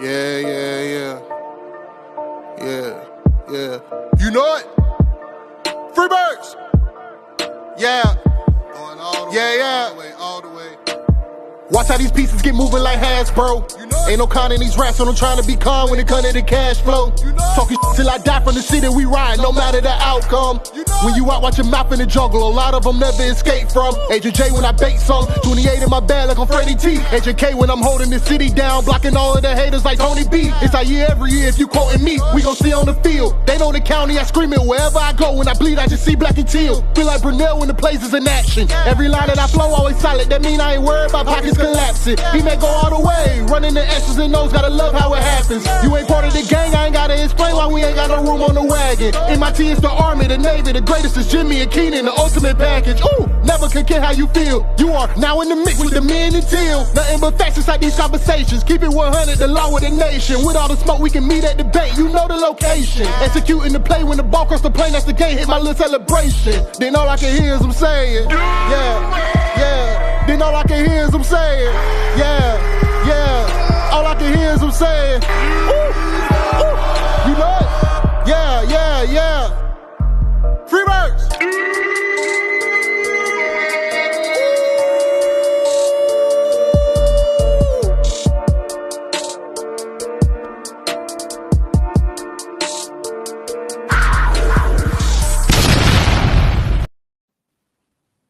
Yeah, yeah, yeah. Yeah, yeah. You know it? Freebirds! Yeah. Going all the Yeah, way, yeah. all the way, all the way. Watch how these pieces get moving like Hasbro. You know it. Ain't no con in these rats, so I'm trying to be calm when it comes to the cash flow. You know it. Talking till I die from the city we ride, no matter the outcome. You know When it. you out watching map in the jungle, a lot of them never escape from. Agent J when I bait some, 28 in my bag like I'm Freddie T. Agent K when I'm holding the city down, blocking all of the haters like Tony B. It's our year every year, if you quoting me, we gon' see on the field. They know the county, I scream it wherever I go. When I bleed, I just see black and teal. Feel like Brunel when the place is in action. Every line that I flow always solid, that mean I ain't worried about pockets collapsing. He may go all the way, running the S's and O's, gotta love how it happens. You ain't part of the gang, I ain't gotta explain why we ain't got no room on the wagon. MIT is the army, the navy, the greatest is Jimmy and Keenan, the ultimate package. Ooh, never can care how you feel. You are now in the mix with the men and teal. Nothing but facts inside these conversations. Keep it 100, the law of the nation. With all the smoke, we can meet at the bait. You know the location. Executing the play when the ball cross the plane, that's the game. Hit my little celebration. Then all I can hear is them saying, yeah, yeah. Then all I can hear is them saying, yeah, yeah. All I can hear is them saying, ooh, ooh. You know it? Yeah, yeah, yeah. Freebirds!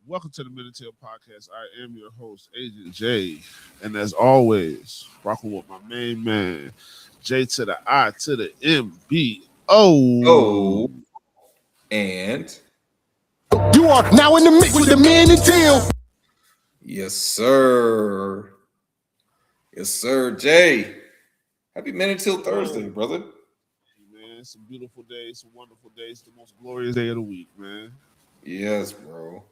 Welcome to the Minute Teal Podcast. I am your host, Agent J. And as always, rocking with my main man, J to the I to the M-B-O. Oh, and You are now in the mix with the men and teal. yes, sir. Yes, sir. Jay, happy Minute Till Thursday, brother. Man, some beautiful days, some wonderful days, the most glorious day of the week, man. Yes, bro.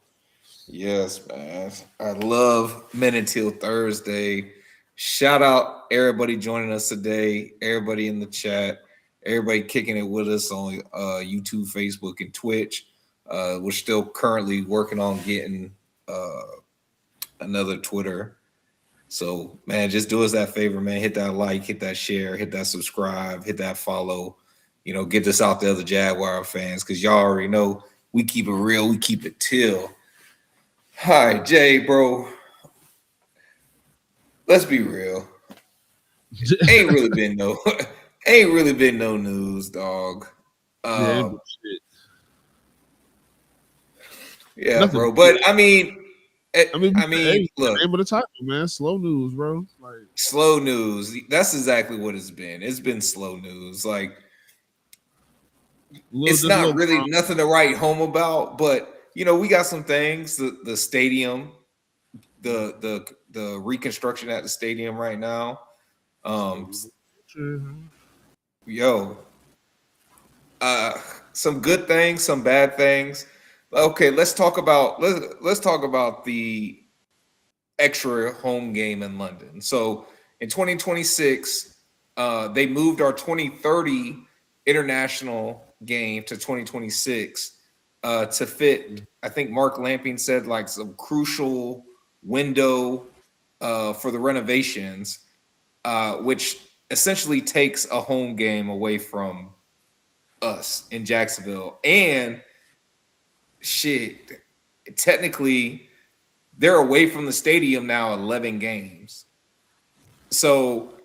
Yes, man. I love Minute Till Thursday. Shout out everybody joining us today, everybody in the chat, everybody kicking it with us on YouTube, Facebook, and Twitch. We're still currently working on getting another Twitter. So, man, just do us that favor, man. Hit that like, hit that share, hit that subscribe, hit that follow. You know, get this out to other Jaguar fans because y'all already know we keep it real, we keep it till. Hi, Jay, bro. Let's be real. Ain't really been no news, dog. Yeah, Nothing. bro. But I mean, hey, look, name of the title, man. Slow news, bro. Like slow news. That's exactly what it's been. It's been slow news. Like it's not really nothing to write home about, but you know, we got some things. The stadium, the reconstruction at the stadium right now. Some good things, some bad things. Okay, let's talk about the extra home game in London. So in 2026, they moved our 2030 international game to 2026 to fit. I think Mark Lamping said like some crucial window for the renovations, which essentially takes a home game away from us in Jacksonville. And shit, technically they're away from the stadium now 11 games. So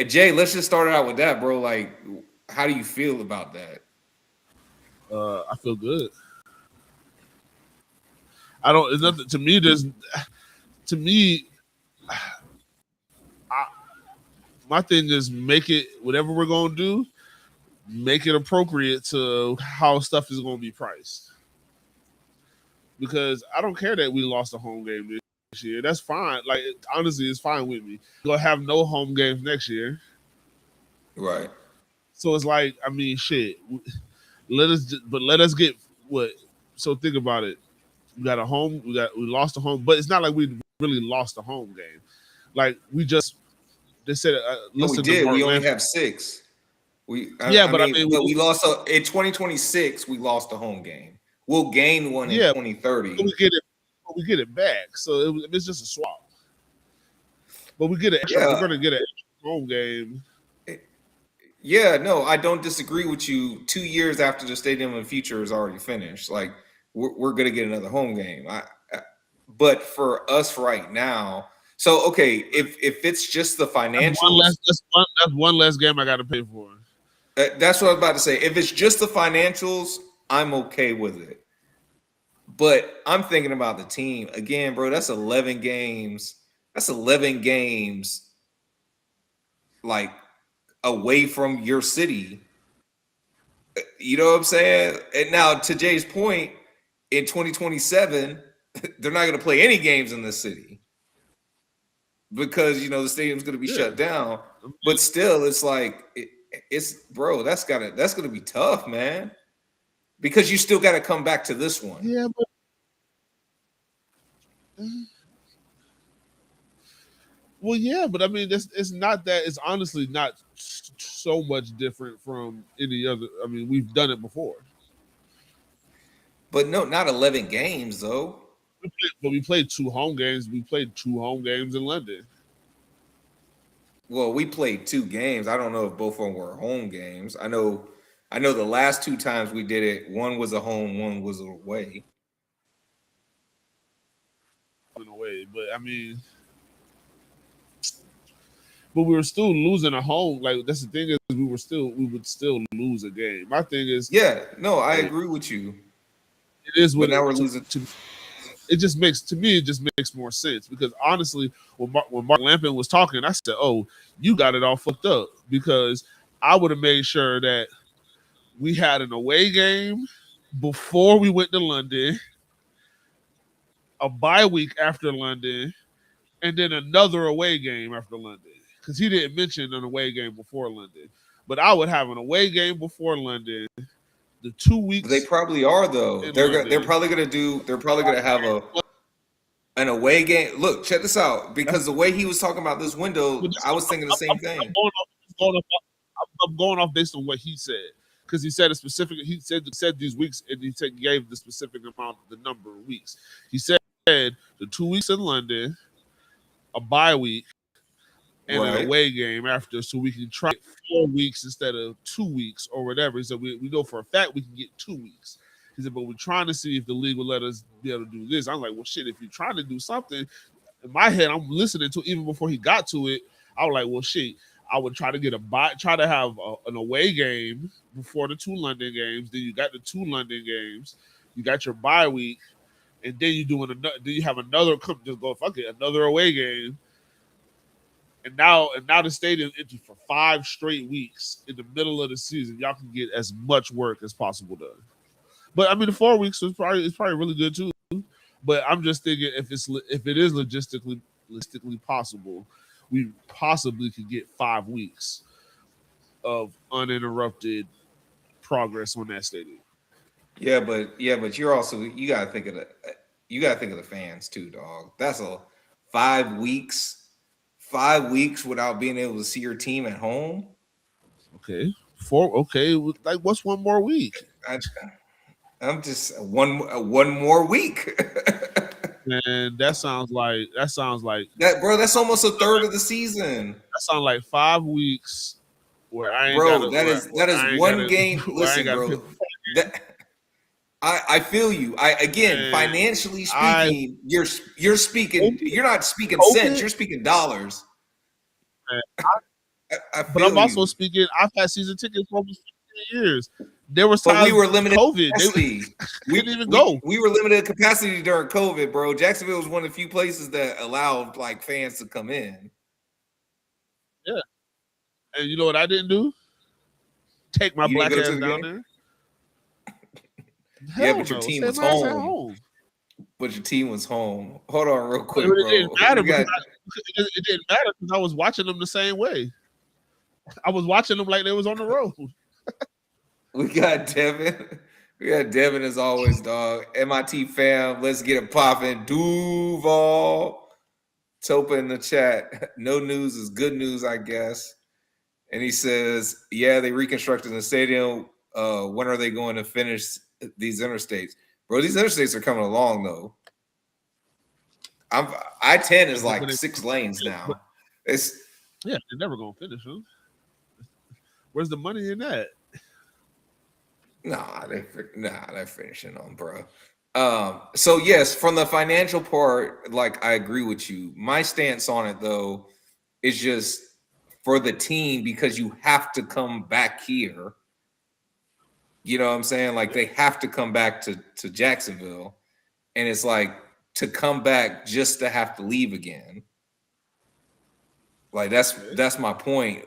Jay, let's just start out with that, bro. Like, how do you feel about that? I feel good. It's nothing to me. My thing is make it whatever we're gonna do, make it appropriate to how stuff is gonna be priced. Because I don't care that we lost a home game this year. That's fine. Like honestly, it's fine with me. We're gonna have no home games next year, right? So it's like, I mean, shit. Let us get what. So think about it. We got a home. We lost a home, but it's not like we really lost a home game. Like we just. They said, we did. We only have 6. We lost in 2026. We lost a home game. We'll gain one in 2030. We get it back. So it's just a swap. But we get it. We're gonna get an home game Yeah, no, I don't disagree with you. 2 years after the Stadium of the Future is already finished, like we're gonna get another home game. But for us right now, so okay, if it's just the financials, That's one less game I got to pay for. that's what I was about to say. If it's just the financials, I'm okay with it. But I'm thinking about the team again, bro. That's 11 games. That's 11 games, like away from your city. You know what I'm saying? And now, to Jay's point, in 2027, they're not going to play any games in this city because the stadium's going to be shut down. But still, it's like it's bro. That's going to be tough, man. Because you still got to come back to this one. Yeah, but well, yeah, but I mean, it's not that. It's honestly not so much different from any other. I mean, we've done it before. But no, not 11 games though. We played 2 home games. We played 2 home games in London. Well, we played 2 games. I don't know if both of them were home games. I know the last 2 times we did it, one was a home, one was away. In a way, but I mean, but we were still losing a home. Like that's the thing is, we would still lose a game. My thing is, yeah, no, I agree with you. It is what now we're losing. It just makes more sense because honestly, when Mark Lampin was talking, I said, "Oh, you got it all fucked up," because I would have made sure that we had an away game before we went to London, a bye week after London, and then another away game after London. Because he didn't mention an away game before London, but I would have an away game before London. The 2 weeks they probably are though. They're probably gonna have an away game. Look, check this out. Because the way he was talking about this window, I was thinking the same thing. I'm going off based on what he said. Because he said a specific. He said these weeks, and he gave the specific amount, the number of weeks. He said the 2 weeks in London, a bye week, and an away game after, so we can try 4 weeks instead of 2 weeks or whatever. He said we know for a fact we can get 2 weeks. He said, but we're trying to see if the league will let us be able to do this. I'm like, well, shit, if you're trying to do something, in my head, I'm listening to even before he got to it. I was like, well, shit, I would try to get try to have an away game before the 2 London games. Then you got the 2 London games. You got your bye week, and then then you have another another away game. And now the stadium empty for 5 straight weeks in the middle of the season. Y'all can get as much work as possible done. But I mean, the 4 weeks is probably really good too. But I'm just thinking if it is logistically possible, we possibly could get 5 weeks of uninterrupted progress on that stadium. Yeah, but you're also you gotta think of the fans too, dog. That's 5 weeks. 5 weeks without being able to see your team at home. Okay, 4. Okay, like what's one more week? I'm just one more week. Man, that sounds like that, bro. That's almost a third of the season. That sounds like 5 weeks where I ain't. Bro, that is one game. Listen, bro. I feel you. Financially speaking, you're speaking. You're not speaking cents. You're speaking dollars. But I'm also speaking. I've had season tickets for almost 15 years. There was times we were limited COVID. We didn't even go. We were limited capacity during COVID, bro. Jacksonville was one of the few places that allowed like fans to come in. Yeah, and you know what I didn't do? Take my black ass down there. Yeah, but your team was home. But your team was home. Hold on real quick, bro. It didn't matter because I was watching them the same way. I was watching them like they was on the road. We got Devin. We got Devin as always, dog. MIT fam, let's get it popping. Duval. Topa in the chat. No news is good news, I guess. And he says, yeah, they reconstructed the stadium. When are they going to finish these interstates? Bro, these interstates are coming along, though. I-10 is like 6 lanes now. Yeah, they're never going to finish them. Where's the money in that? Nah, they're finishing on, bro. So yes, from the financial part, like I agree with you. My stance on it though is just for the team, because you have to come back here. You know what I'm saying? Like they have to come back to Jacksonville, and it's like to come back just to have to leave again. Like that's my point.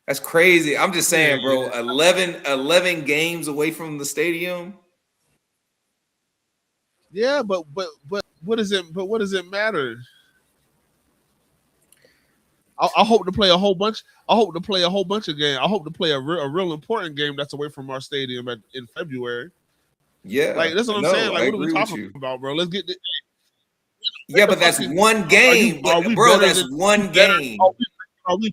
That's crazy. I'm just saying, bro, 11 games away from the stadium. Yeah, but what does it? But what does it matter? I hope to play a whole bunch. I hope to play a whole bunch of games. I hope to play a real important game that's away from our stadium in February. Yeah, like that's what I'm saying. Like, what are we talking about, bro? Let's get. Yeah, but that's one game, bro. That's one game. Are we?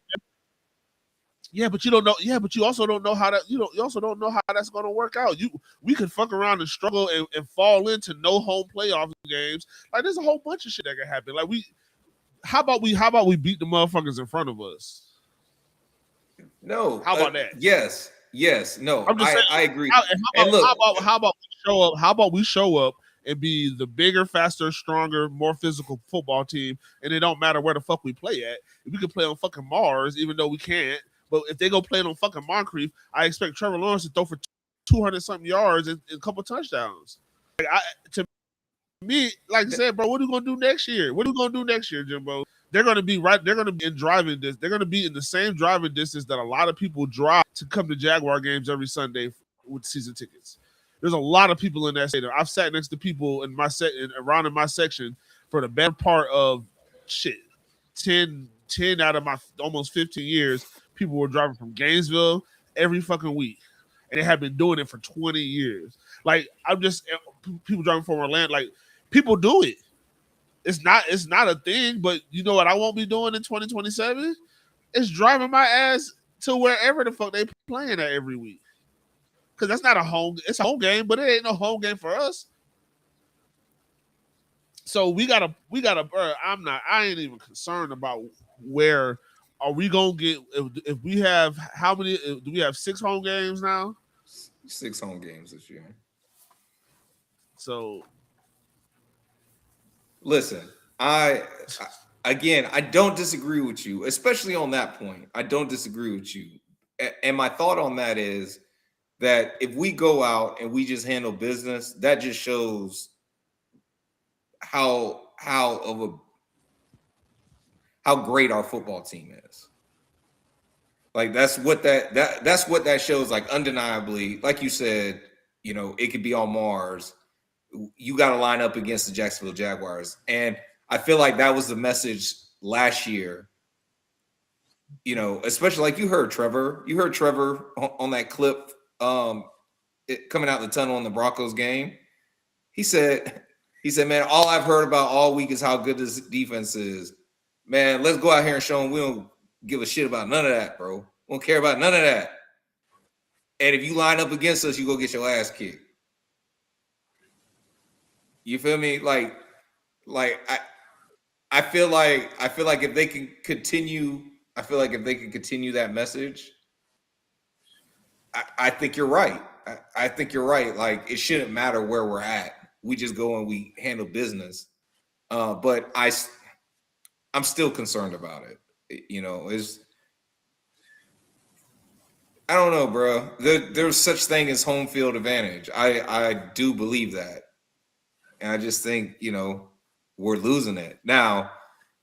Yeah, but you don't know. Yeah, but you also don't know how that. You also don't know how that's going to work out. We could fuck around and struggle and fall into no home playoff games. Like, there's a whole bunch of shit that can happen. Like how about we beat the motherfuckers in front of us? No. How about that? Yes. No. I'm just saying, I agree. How about we show up? How about we show up and be the bigger, faster, stronger, more physical football team, and it don't matter where the fuck we play at. We can play on fucking Mars, even though we can't. But if they go play on fucking Moncrief, I expect Trevor Lawrence to throw for 200-something yards and a couple touchdowns. To me, like I said, bro, what are we gonna do next year? What are we gonna do next year, Jimbo? They're gonna be right. They're gonna be in driving distance. They're gonna be in the same driving distance that a lot of people drive to come to Jaguar games every Sunday with season tickets. There's a lot of people in that stadium. I've sat next to people in my around in my section for the better part of 10 out of my almost 15 years. People were driving from Gainesville every fucking week, and they have been doing it for 20 years. Like, people driving from Orlando. Like, people do it. It's not a thing, but you know what I won't be doing in 2027? It's driving my ass to wherever the fuck they playing at every week. Because that's not it's a home game, but it ain't no home game for us. So we gotta, I ain't even concerned about where are we gonna get if we have how many? Do we have 6 home games now? 6 home games this year. So listen, I don't disagree with you, especially on that point. I don't disagree with you. And my thought on that is that if we go out and we just handle business, that just shows how great our football team is. Like that's what that shows, like undeniably. Like you said, it could be on Mars. You got to line up against the Jacksonville Jaguars. And I feel like that was the message last year, especially like you heard Trevor on that clip coming out the tunnel in the Broncos game. He said, man, all I've heard about all week is how good this defense is. Man, let's go out here and show them we don't give a shit about none of that, bro. We don't care about none of that. And if you line up against us, you go get your ass kicked. You feel me? Like I feel like if they can continue, that message, I think you're right. I think you're right. Like, it shouldn't matter where we're at. We just go and we handle business. But I'm still concerned about it. I don't know, bro. There's such thing as home field advantage. I do believe that. And I just think, we're losing it. Now,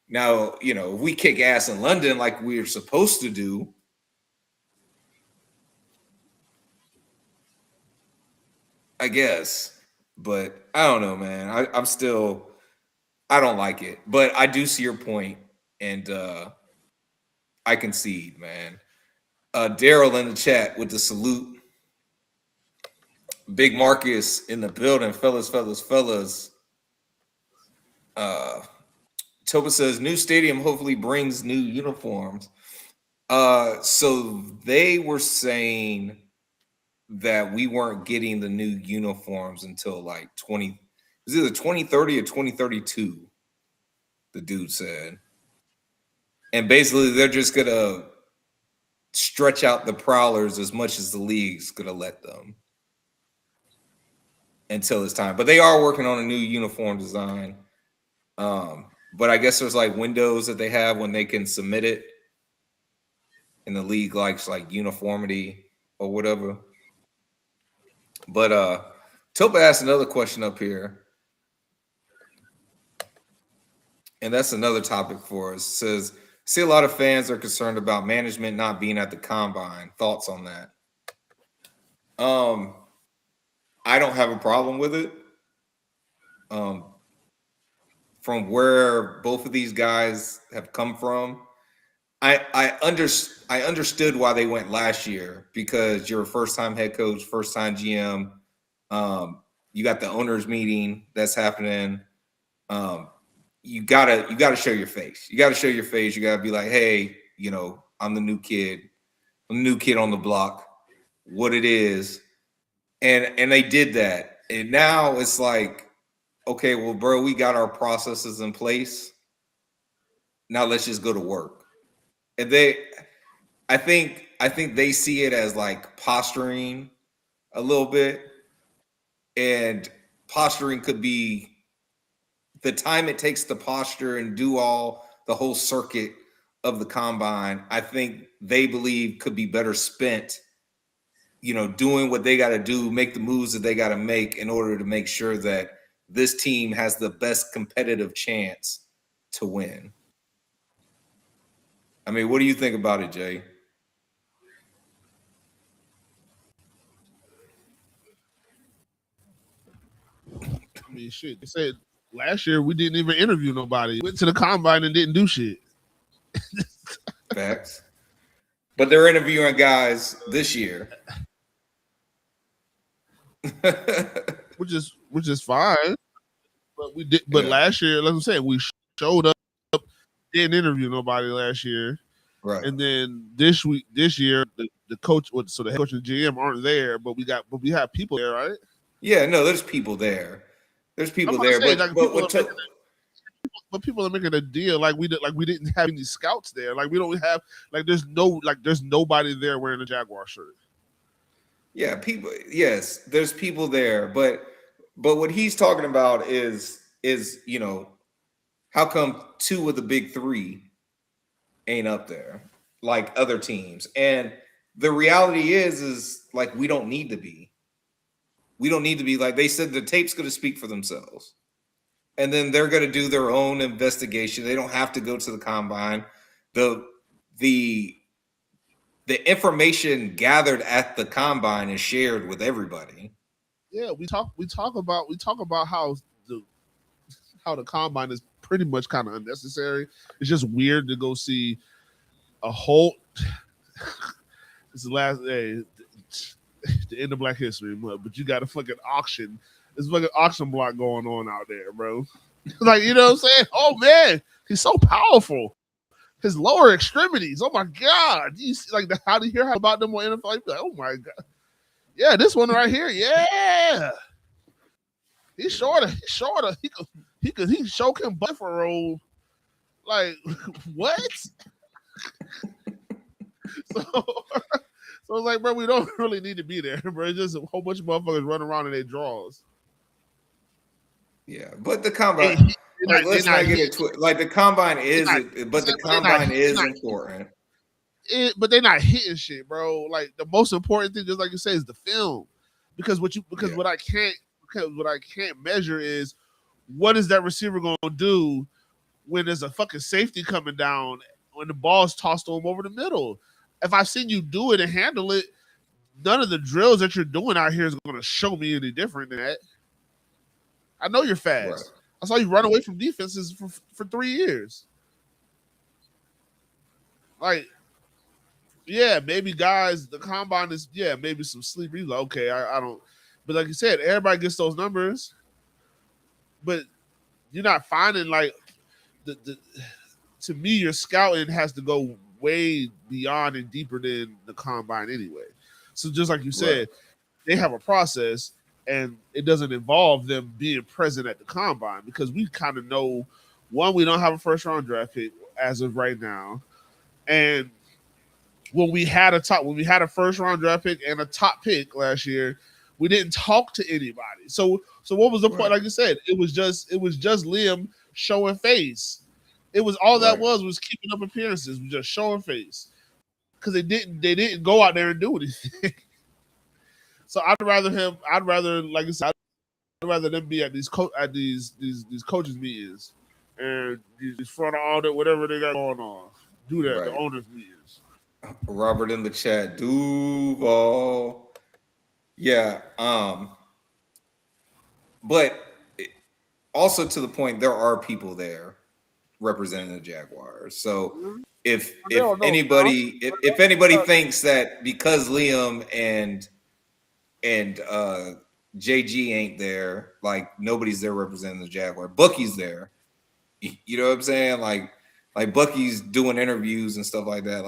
if we kick ass in London like we're supposed to do, I guess. But I don't know, man. I don't like it. But I do see your point, and I concede, man. Daryl in the chat with the salute. Big Marcus in the building, fellas. Toba says new stadium hopefully brings new uniforms. So they were saying that we weren't getting the new uniforms until like it was either 2030 or 2032, the dude said. And basically they're just gonna stretch out the prowlers as much as the league's gonna let them until it's time. But they are working on a new uniform design. But I guess there's like windows that they have when they can submit it, and the league likes like uniformity or whatever. But Topa asked another question up here, and that's another topic for us. It says, see, a lot of fans are concerned about management not being at the combine. Thoughts on that? I don't have a problem with it. From where both of these guys have come from, I understood why they went last year, because you're a first-time head coach, first-time GM. You got the owners meeting that's happening. You gotta show your face. You gotta show your face. You gotta be like, hey, you know, I'm the new kid. I'm the new kid on the block. What it is, and they did that. And now it's like, okay, well, bro, we got our processes in place. Now let's just go to work. And I think they see it as like posturing a little bit, and posturing could be the time it takes to posture and do the whole circuit of the combine. I think they believe could be better spent, you know, doing what they got to do, make the moves that they got to make in order to make sure that this team has the best competitive chance to win. I mean, what do you think about it, Jay? I mean, shit. They said last year we didn't even interview nobody. Went to the combine and didn't do shit. Facts. But they're interviewing guys this year. which is fine. But we did. But last year, like I'm saying, we showed up, didn't interview nobody last year, right? And then this year, the coach, so the head coach and GM aren't there, but we have people there, right? Yeah, no, there's people there. There's people there, but people are making a deal like we didn't have any scouts there. Like we don't have there's nobody there wearing a Jaguar shirt. Yeah, people. Yes, there's people there, but what he's talking about is you know, how come two of the big three ain't up there like other teams? And the reality is like we don't need to be. We don't need to be. Like they said, the tape's going to speak for themselves. And then they're going to do their own investigation. They don't have to go to the combine. The information gathered at the combine is shared with everybody. Yeah, we talk about how the combine is pretty much kind of unnecessary. It's just weird to go see a whole. It's the last day, the end of Black History Month, but you got a fucking auction. There's fucking auction block going on out there, bro. Like, you know what I'm saying? Oh man, he's so powerful. His lower extremities. Oh my god! You see, like how do you hear about them on NFL? Like, oh my god! Yeah, this one right here. Yeah, he's shorter. He's shorter. He could show him buffalo. Like what? So it's like, bro, we don't really need to be there, bro. It's just a whole bunch of motherfuckers running around in their drawers. Yeah, but the combine. Let's not get into it. Like the combine is, but the combine is important. But they're not hitting shit, bro. Like the most important thing, just like you say, is the film, because what I can't measure is what is that receiver gonna do when there's a fucking safety coming down when the ball's tossed to him over the middle. If I've seen you do it and handle it, none of the drills that you're doing out here is going to show me any different than that. I know you're fast. Right. I saw you run away from defenses for 3 years. Like, yeah, maybe guys, the combine is, yeah, maybe some sleep. Like, okay, I don't. But like you said, everybody gets those numbers. But you're not finding, like, to me, your scouting has to go way beyond and deeper than the combine anyway. So just like you said, right, they have a process and it doesn't involve them being present at the combine because we kind of know, one, we don't have a first round draft pick as of right now. And when we had a first round draft pick and a top pick last year, we didn't talk to anybody. So what was the point? Like you said, it was just Liam showing face. It was all that was keeping up appearances, was just showing face. Because they didn't go out there and do anything. So I'd rather, like I said, I'd rather them be at these coaches meetings and these front of audit, whatever they got going on. Do that, the owners meetings. Robert in the chat, Duval. Yeah. But also to the point, there are people there representing the Jaguars. So if anybody thinks that because Liam and JG ain't there, like nobody's there representing the Jaguar. Bucky's there. You know what I'm saying? Like Bucky's doing interviews and stuff like that.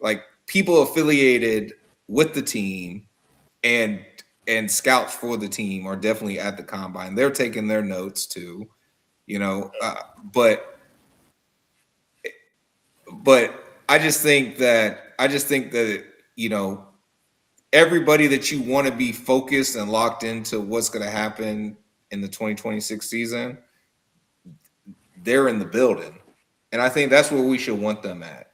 Like people affiliated with the team and scouts for the team are definitely at the combine. They're taking their notes too, you know. But I just think that you know, everybody that you want to be focused and locked into what's going to happen in the 2026 season, they're in the building. And I think that's where we should want them at.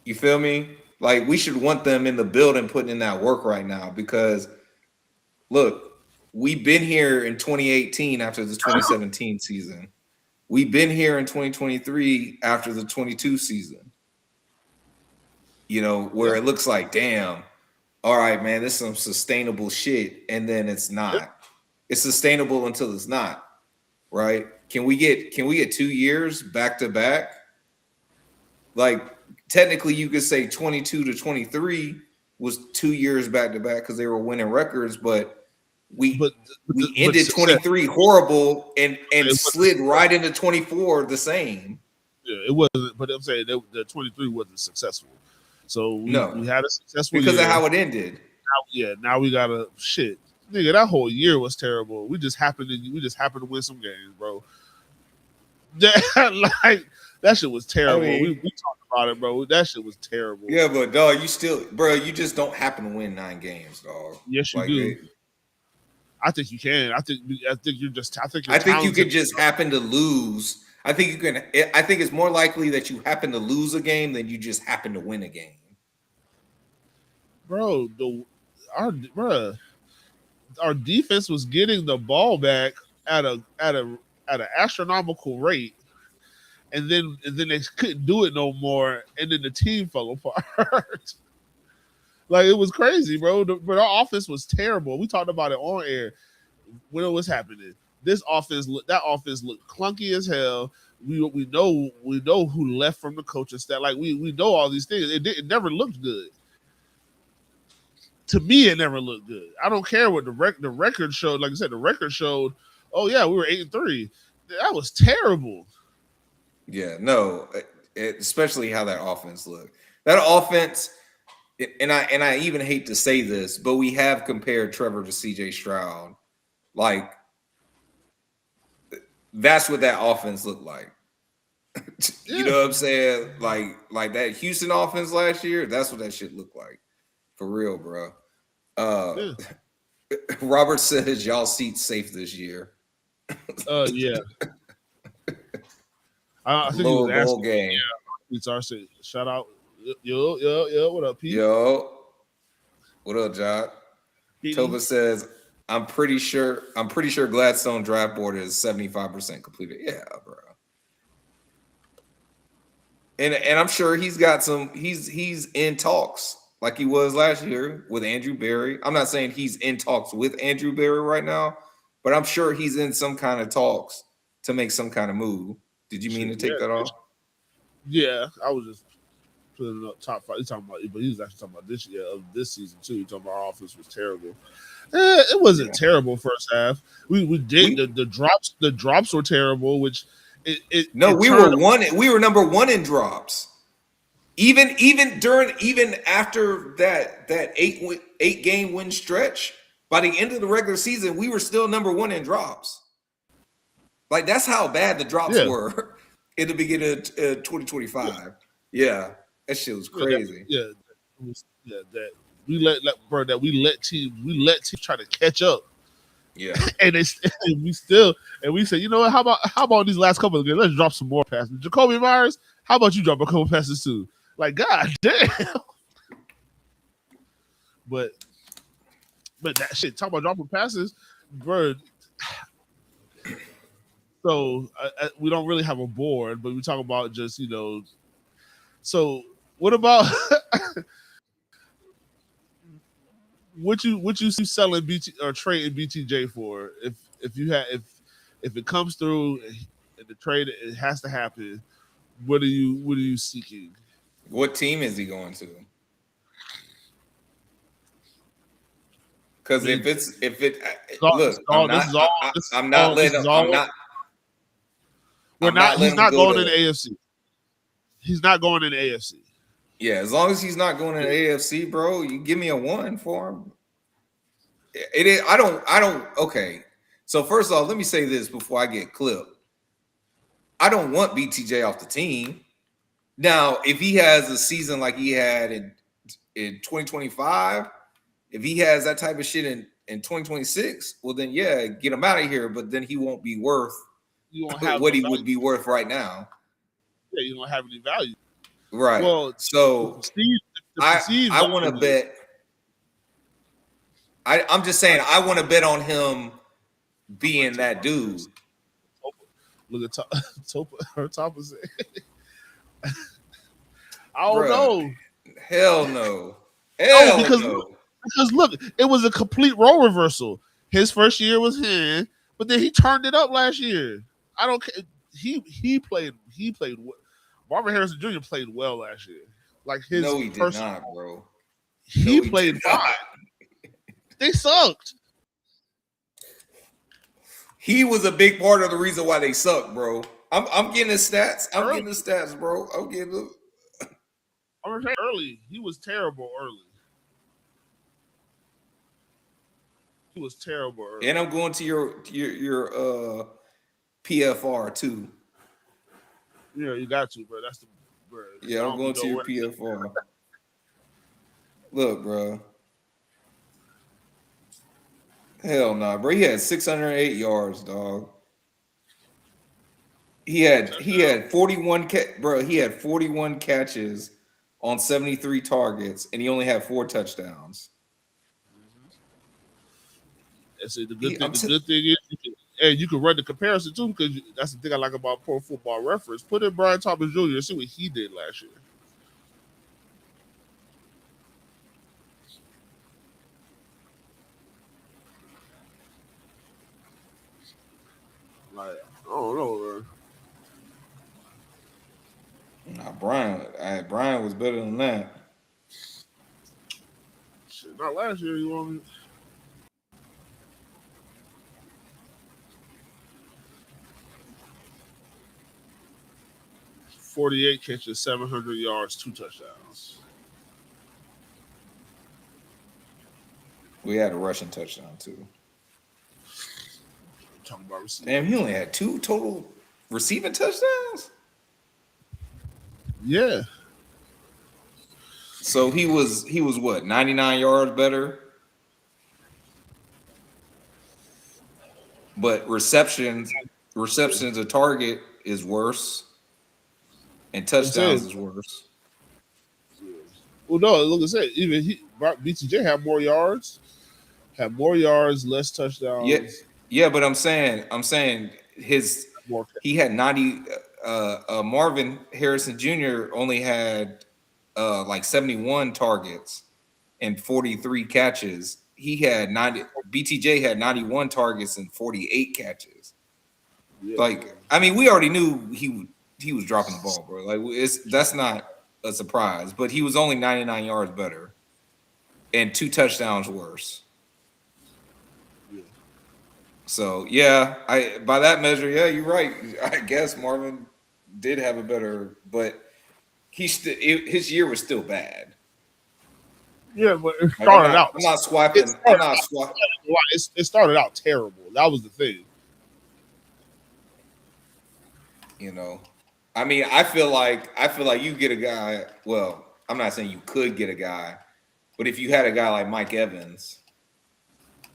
You feel me? Like, we should want them in the building putting in that work right now because, look, we've been here in 2018 after the 2017 season. We've been here in 2023 after the 22 season. You know, where it looks like, damn, all right, man, this is some sustainable shit. And then it's not. It's sustainable until it's not. Right? Can we get 2 years back to back? Like, technically you could say 22 to 23 was 2 years back to back because they were winning records, but we ended 23 horrible and slid right into 24 the same. Yeah, it wasn't, but I'm saying the 23 wasn't successful. So we had a successful because year. of how it ended. Now we got a shit. Nigga, that whole year was terrible. We just happened to win some games, bro. Like, that shit was terrible. I mean, we talked about it, bro. That shit was terrible. Yeah, but dog, you just don't happen to win 9 games, dog. Yes, you do. I think you can. I think you're just. I think you could just happen to lose. I think you can. I think it's more likely that you happen to lose a game than you just happen to win a game. Bro, our defense was getting the ball back at an astronomical rate, and then they couldn't do it no more, and then the team fell apart. Like, it was crazy, bro. But our offense was terrible. We talked about it on air when it was happening. That offense looked clunky as hell. We know who left from the coaching staff. Like, we know all these things. It never looked good. To me, it never looked good. I don't care what the record showed. Like I said, the record showed, oh yeah, we were 8-3. That was terrible. Yeah, no, especially how that offense looked. That offense, and I even hate to say this, but we have compared Trevor to CJ Stroud. Like, that's what that offense looked like. You know what I'm saying? Like that Houston offense last year, that's what that shit looked like. For real, bro. Robert says y'all seats safe this year. Yeah. I think he was asking. Game. Yeah, seats are safe. Shout out. Yo. What up, Pete? Yo. What up, John? Tova says, I'm pretty sure Gladstone draft board is 75% completed. Yeah, bro. And I'm sure he's got some. He's in talks. Like he was last year with Andrew Berry. I'm not saying he's in talks with Andrew Berry right now, but I'm sure he's in some kind of talks to make some kind of move. Did you mean to take that off? Yeah, I was just putting it up top 5. He's talking about, but he was actually talking about this season too. He's talking about our offense was terrible. It wasn't terrible first half. We did the drops. The drops were terrible, which we were number 1 in drops. Even after that 8 game win stretch, by the end of the regular season, we were still number 1 in drops. Like, that's how bad the drops were in the beginning of 2025. Yeah, that shit was crazy. That we let teams try to catch up. Yeah, and we said, you know what? How about these last couple of games? Let's drop some more passes. Jacoby Myers, how about you drop a couple passes too? Like, god damn. But that shit, talk about dropping passes, bro. So we don't really have a board, but we talk about just So what about what you see selling BT or trading BTJ for? If it comes through and the trade it has to happen, what are you seeking? what team is he going to? Because look, I'm not letting him go going in to. the AFC. He's not going in the AFC. Yeah, as long as he's not going in the AFC, bro, you give me a 1 for him. It is. I don't. Okay. So first of all, let me say this before I get clipped. I don't want BTJ off the team. Now, if he has a season like he had in 2025, if he has that type of shit in 2026, well then yeah, get him out of here. But then he won't be worth what he would be worth right now. Yeah, you don't have any value. Right. Well, so I want to bet. I'm just saying I want to bet on him being that dude. Look at top is it. I don't know. Hell no. Because look, it was a complete role reversal. His first year was him, but then he turned it up last year. I don't care. He played. Marvin Harrison Jr. played well last year. Like his no, he did not, bro. He played fine. They sucked. He was a big part of the reason why they sucked, bro. I'm getting his stats. I'm getting the stats, bro. I'm getting them. I'm saying early. He was terrible early. He was terrible early. And I'm going to your PFR too. Yeah, you got to, bro. That's the bro. Yeah, I'm going to your PFR. Look, bro. Hell no, bro. He had 608 yards, dog. He had 41 bro. He had 41 catches on 73 targets, and he only had 4 touchdowns. That's it. The good thing is, you can run the comparison too, because that's the thing I like about Pro Football Reference. Put in Brian Thomas Jr. and see what he did last year. Like, I don't know, man. Nah, Brian was better than that. Shit, not last year. You want me? $48 catches, 700 yards, 2 touchdowns. We had a rushing touchdown too. Talking about receiving. Damn, he only had 2 total receiving touchdowns. Yeah. So he was what, 99 yards better? But receptions to target is worse, and touchdowns is worse. Well, no, look at that. Even BTJ had more yards, less touchdowns. Yeah, but I'm saying he had 90. Marvin Harrison Jr. only had like 71 targets and 43 catches. He had 90. BTJ had 91 targets and 48 catches. Yeah. Like, I mean, we already knew he was dropping the ball, bro. Like, that's not a surprise. But he was only 99 yards better and 2 touchdowns worse. Yeah. So yeah, by that measure, yeah, you're right. I guess Marvin did have a better, but his year was still bad. Yeah, but it started out. I'm not swiping. It started out terrible. That was the thing. You know, I mean, I feel like you get a guy. Well, I'm not saying you could get a guy, but if you had a guy like Mike Evans,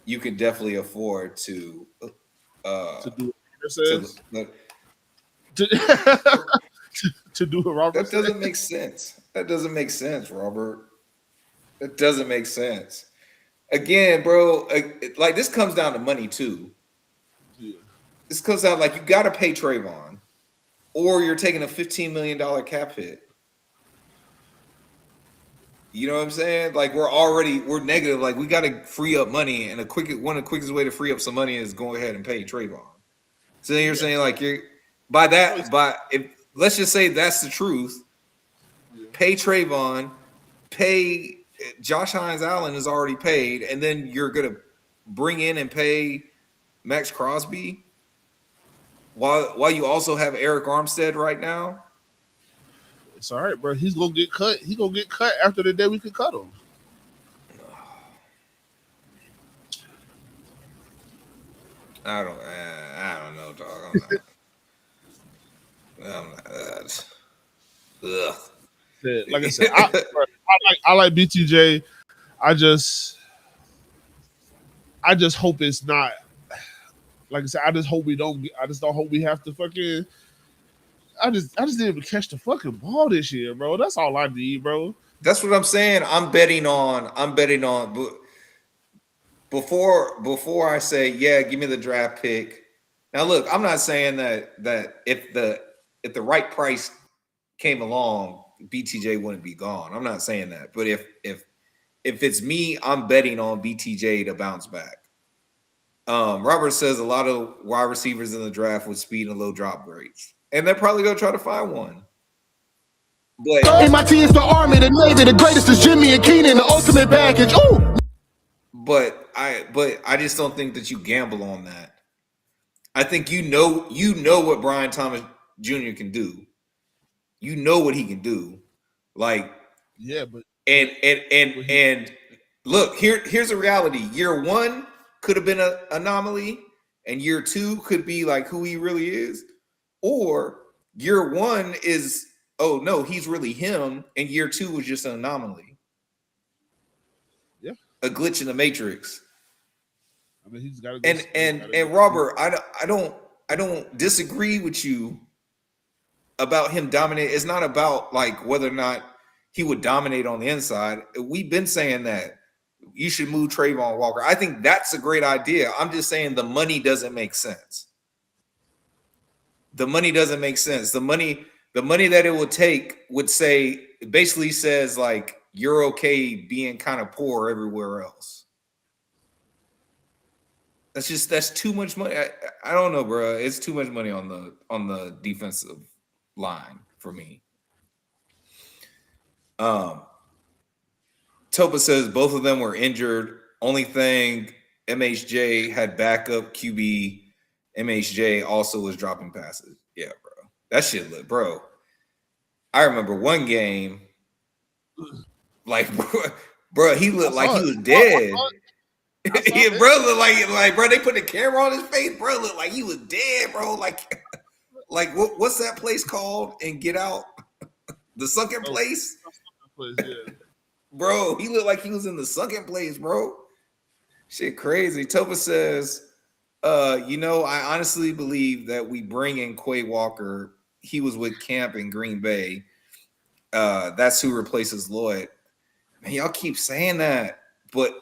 you could definitely afford to do what Peter to says. To, to do what Robert that said. doesn't make sense. That doesn't make sense, Robert. That doesn't make sense. Again, bro, like this comes down to money too. Yeah. This comes down like you got to pay Trayvon, or you're taking a $15 million cap hit. You know what I'm saying? Like we're negative. Like we got to free up money, and one of the quickest way to free up some money is go ahead and pay Trayvon. So then you're saying like if let's just say that's the truth. Pay Trayvon, pay Josh Hines Allen is already paid, and then you're gonna bring in and pay Max Crosby while you also have Eric Armstead right now. It's all right, bro. He's gonna get cut. He's gonna get cut after the day we could cut him. I don't know, dog. I'm not. Ugh. Like I said, I like BTJ. I just hope it's not. Like I said, I just hope we don't. I just don't hope we have to fucking. I just didn't even catch the fucking ball this year, bro. That's all I need, bro. That's what I'm saying. I'm betting on. Before I say, yeah, give me the draft pick. Now, look, I'm not saying that if the right price came along, BTJ wouldn't be gone. I'm not saying that. But if it's me, I'm betting on BTJ to bounce back. Robert says a lot of wide receivers in the draft with speed and low drop rates, and they're probably gonna try to find one. But MIT is the Army, the Navy, the greatest is Jimmy and Keenan, the ultimate package. Ooh. But I just don't think that you gamble on that. I think you know what Brian Thomas Jr. can do. You know what he can do. Like yeah, but and look, here's a reality. Year one could have been an anomaly, and year two could be like who he really is. Or year one is, oh no, he's really him, and year two was just an anomaly. Yeah. A glitch in the matrix. I mean, he's got to go. And Robert, I don't disagree with you about him dominating. It's not about like whether or not he would dominate on the inside. We've been saying that you should move Trayvon Walker. I think that's a great idea. I'm just saying the money doesn't make sense. The money doesn't make sense. The money that it would take would say, basically says like, you're okay being kind of poor everywhere else. That's too much money. I don't know, bro. It's too much money on the defensive line for me. Topa says both of them were injured. Only thing, MHJ had backup QB. MHJ also was dropping passes. Yeah, bro. That shit look, bro. I remember one game, like, bro, he looked like he was dead. Yeah, bro, look like bro, they put the camera on his face, bro, looked like he was dead, bro. Like what's that place called in Get Out? The sunken place? Yeah. Bro, he looked like he was in the sunken place, bro. Shit crazy. Topa says, I honestly believe that we bring in Quay Walker. He was with camp in Green Bay. That's who replaces Lloyd. Man, y'all keep saying that, but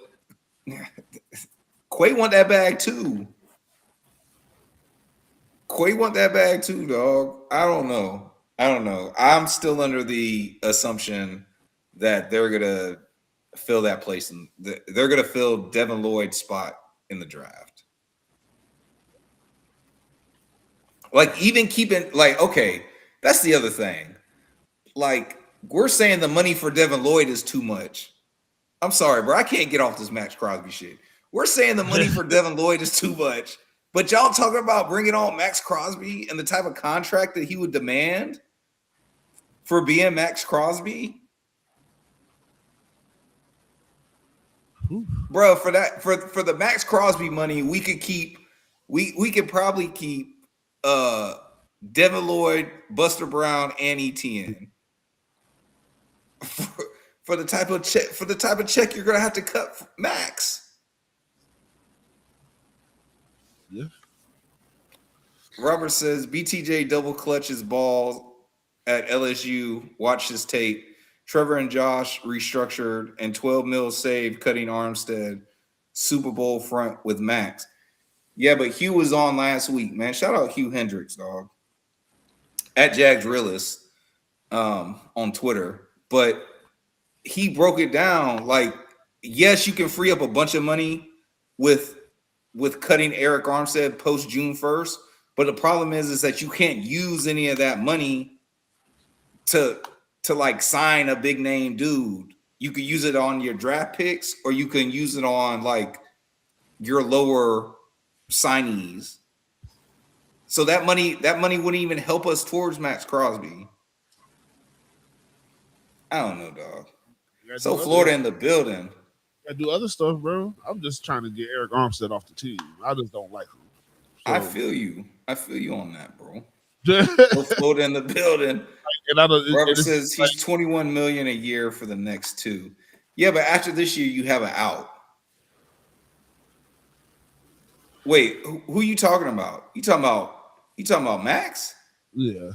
Quay want that bag too. Quay want that bag too, dog. I don't know. I'm still under the assumption that they're gonna fill that place, and they're gonna fill Devin Lloyd's spot in the draft. Like, even keeping, like, okay, that's the other thing. Like, we're saying the money for Devin Lloyd is too much. I'm sorry, bro. I can't get off this Max Crosby shit. We're saying the money for Devin Lloyd is too much, but y'all talking about bringing on Max Crosby and the type of contract that he would demand for being Max Crosby? Bro, for the Max Crosby money, we could probably keep Devin Lloyd, Buster Brown, and ETN. For the type of check you're gonna have to cut Max. Yeah. Robert says BTJ double clutches balls at LSU. Watch his tape. Trevor and Josh restructured and 12 mil save cutting Armstead. Super Bowl front with Max. Yeah, but Hugh was on last week, man. Shout out Hugh Hendricks, dog. At Jags Realist on Twitter. But he broke it down like, yes, you can free up a bunch of money with cutting Eric Armstead post June 1st. But the problem is that you can't use any of that money to like sign a big name dude. You could use it on your draft picks, or you can use it on like your lower signees. So that money wouldn't even help us towards Max Crosby. I don't know, dog. So Florida in the building. I do other stuff, bro. I'm just trying to get Eric Armstead off the team. I just don't like him. So. I feel you on that, bro. So Florida in the building. And Robert says he's 21 million a year for the next 2. Yeah, but after this year, you have an out. Wait, who are you talking about? You talking about Max? Yeah.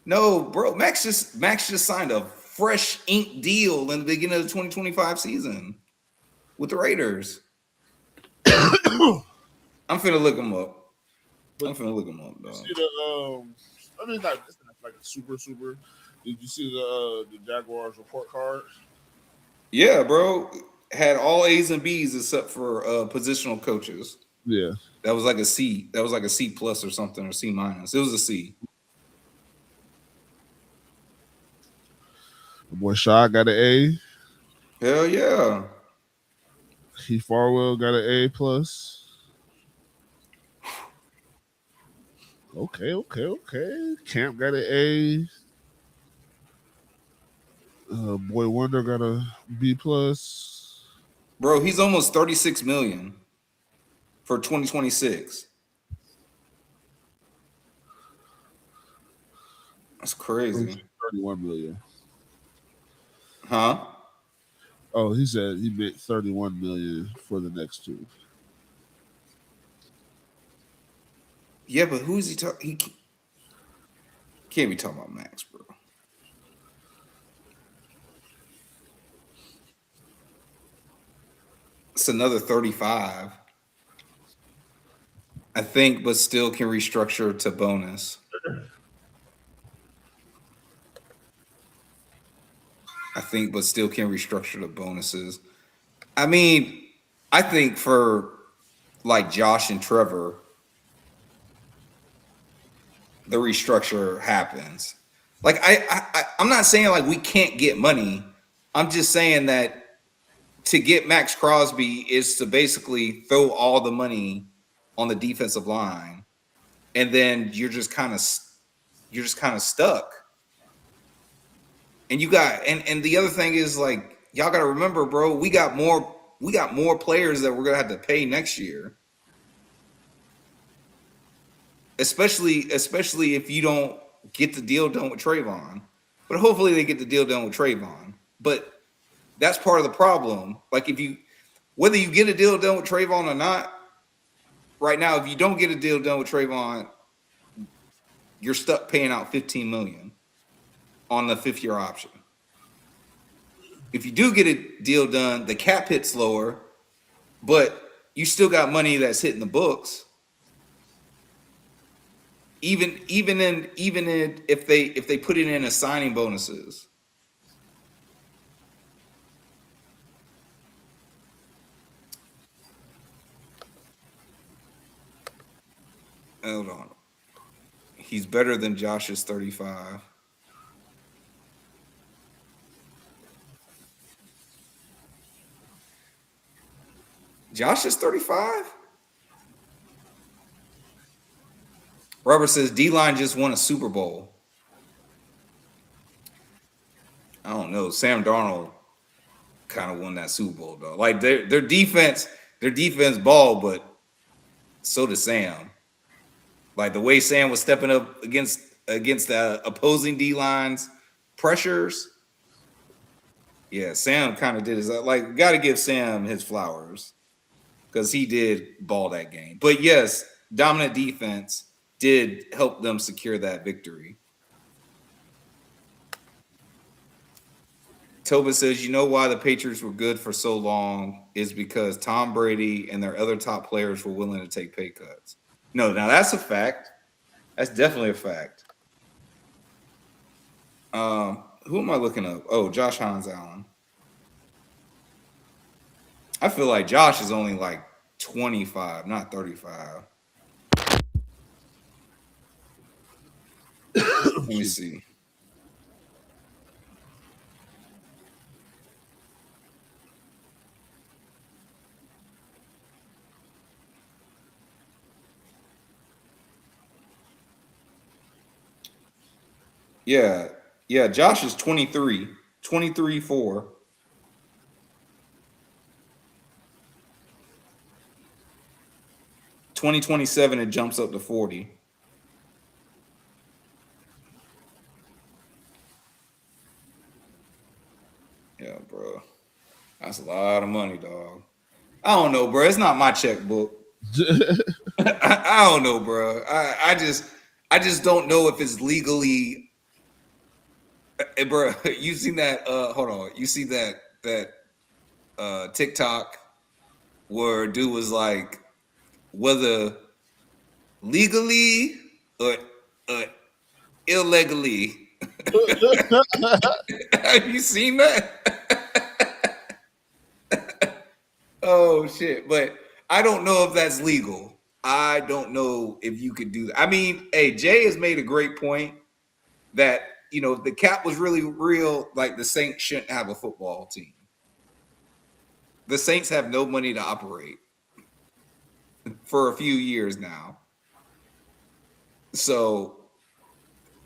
No, bro. Max just signed a fresh ink deal in the beginning of the 2025 season with the Raiders. I'm finna look him up. Dog. See the I mean, it's not like a super. Did you see the Jaguars report card? Yeah, bro. Had all A's and B's except for positional coaches. Yeah. That was like a C. That was like a C plus or something, or C minus. It was a C. The boy Shad got an A. Hell yeah. Heath Farwell got an A plus. Okay. Camp got an A. Boy Wonder got a B plus. Bro, he's almost 36 million for 2026. That's crazy. 31 million. Huh? Oh, he said he made 31 million for the next 2. Yeah, but who is he talking? He can't be talking about Max, bro. It's another 35, I think, but still can restructure to bonus. But still can restructure the bonuses. I mean, I think for like Josh and Trevor, the restructure happens. Like I'm not saying like we can't get money. I'm just saying that to get Max Crosby is to basically throw all the money on the defensive line, and then you're just kind of stuck. And you got and the other thing is like y'all got to remember, bro, we got more players that we're gonna have to pay next year. Especially if you don't get the deal done with Trayvon. But hopefully they get the deal done with Trayvon. But that's part of the problem. Like whether you get a deal done with Trayvon or not, right now, if you don't get a deal done with Trayvon, you're stuck paying out $15 million on the 5th-year option. If you do get a deal done, the cap hits lower, but you still got money that's hitting the books. Even if they put it in as signing bonuses. Hold on. He's better than Josh's 35. Josh is 35? Robert says D-line just won a Super Bowl. I don't know. Sam Darnold kind of won that Super Bowl, though. Like their defense ball, but so did Sam. Like the way Sam was stepping up against the opposing D lines pressures. Yeah, Sam kind of did his like. Got to give Sam his flowers because he did ball that game. But yes, dominant defense did help them secure that victory. Tobin says, you know why the Patriots were good for so long is because Tom Brady and their other top players were willing to take pay cuts. No, now that's a fact. That's definitely a fact. Who am I looking up? Oh, Josh Hines Allen. I feel like Josh is only like 25, not 35. Let me see. Yeah, Josh is 23, 23-4. (2027) it jumps up to 40. Yeah, bro. That's a lot of money, dog. I don't know, bro. It's not my checkbook. I don't know, bro. I just don't know if it's legally. Bro, you seen that? Hold on. You see that TikTok where dude was like, whether legally or illegally. Have you seen that? Oh shit! But I don't know if that's legal. I don't know if you could do that. I mean, hey, Jay has made a great point that if the cap was really real, like the Saints shouldn't have a football team. The Saints have no money to operate for a few years now. So